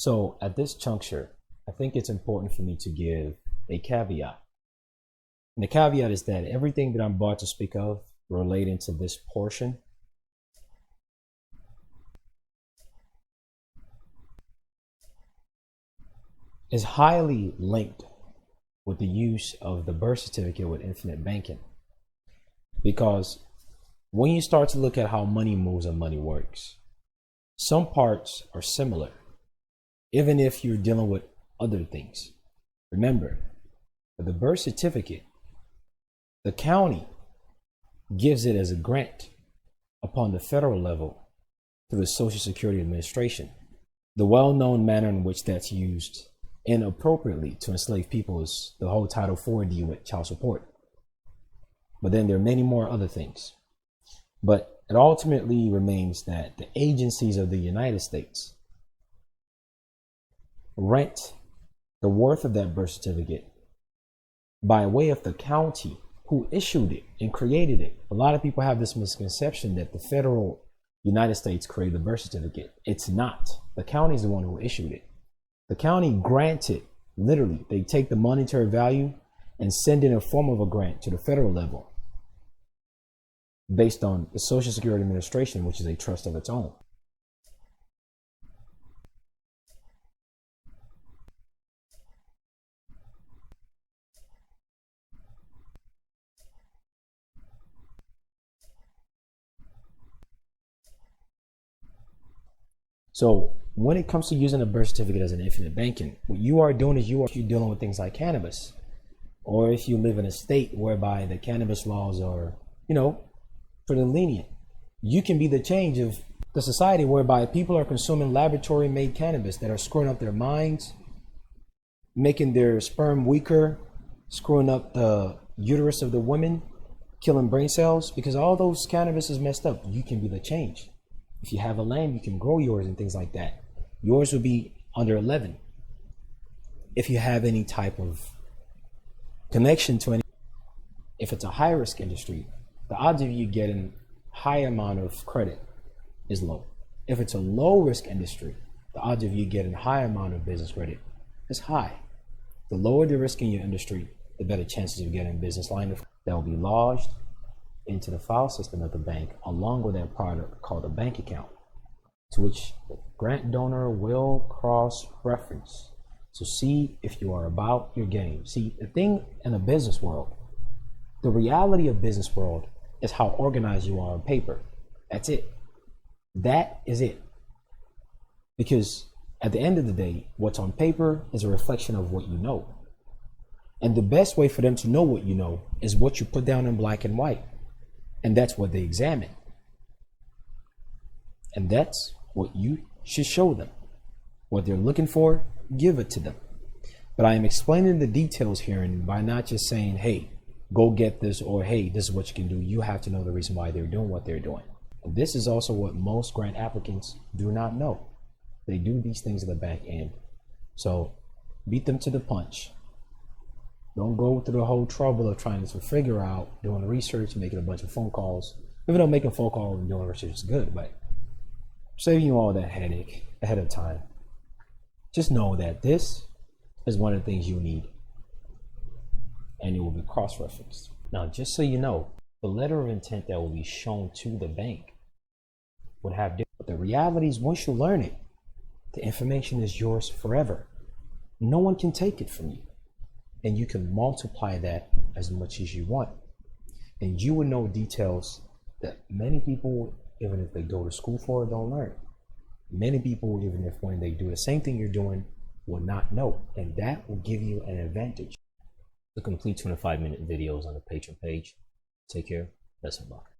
So at this juncture, I think it's important for me to give a caveat. And the caveat is that everything that I'm about to speak of relating to this portion is highly linked with the use of the birth certificate with infinite banking. Because when you start to look at how money moves and money works, some parts are similar, even if you're dealing with other things. Remember, for the birth certificate, the county gives it as a grant upon the federal level through the Social Security Administration. The well-known manner in which that's used inappropriately to enslave people is the whole Title IV deal with child support. But then there are many more other things. But it ultimately remains that the agencies of the United States rent the worth of that birth certificate by way of the county who issued it and created it. A lot of people have this misconception that the federal United States created the birth certificate. It's not. The county is the one who issued it. The county granted, literally, they take the monetary value and send in a form of a grant to the federal level based on the Social Security Administration, which is a trust of its own. So when it comes to using a birth certificate as an infinite banking, what you are doing is you're dealing with things like cannabis. Or if you live in a state whereby the cannabis laws are, pretty lenient, you can be the change of the society whereby people are consuming laboratory made cannabis that are screwing up their minds, making their sperm weaker, screwing up the uterus of the women, killing brain cells, because all those cannabis is messed up. You can be the change. If you have a land, you can grow yours and things like that. Yours will be under 11. If you have any type of connection to any, if it's a high risk industry, the odds of you getting high amount of credit is low. If it's a low risk industry, the odds of you getting high amount of business credit is high. The lower the risk in your industry, the better chances of getting business line that will be lodged into the file system of the bank along with that product called a bank account, to which the grant donor will cross-reference to see if you are about your game. See, the thing in the business world, the reality of business world is how organized you are on paper. That's it. That is it. Because at the end of the day, what's on paper is a reflection of what you know. And the best way for them to know what you know is what you put down in black and white. And that's what they examine. And that's what you should show them. What they're looking for, give it to them. But I am explaining the details here, and by not just saying, hey, go get this, or hey, this is what you can do. You have to know the reason why they're doing what they're doing. And this is also what most grant applicants do not know. They do these things at the back end. So beat them to the punch. Don't go through the whole trouble of trying to figure out, doing research, making a bunch of phone calls. Even though making phone calls and doing research is good, but saving you all that headache ahead of time. Just know that this is one of the things you need, and it will be cross-referenced. Now, just so you know, the letter of intent that will be shown to the bank would have different. But the reality is, once you learn it, the information is yours forever. No one can take it from you. And you can multiply that as much as you want. And you will know details that many people, even if they go to school for it, don't learn. Many people, even if when they do the same thing you're doing, will not know. And that will give you an advantage. The complete 25-minute videos on the Patreon page. Take care. Best of luck.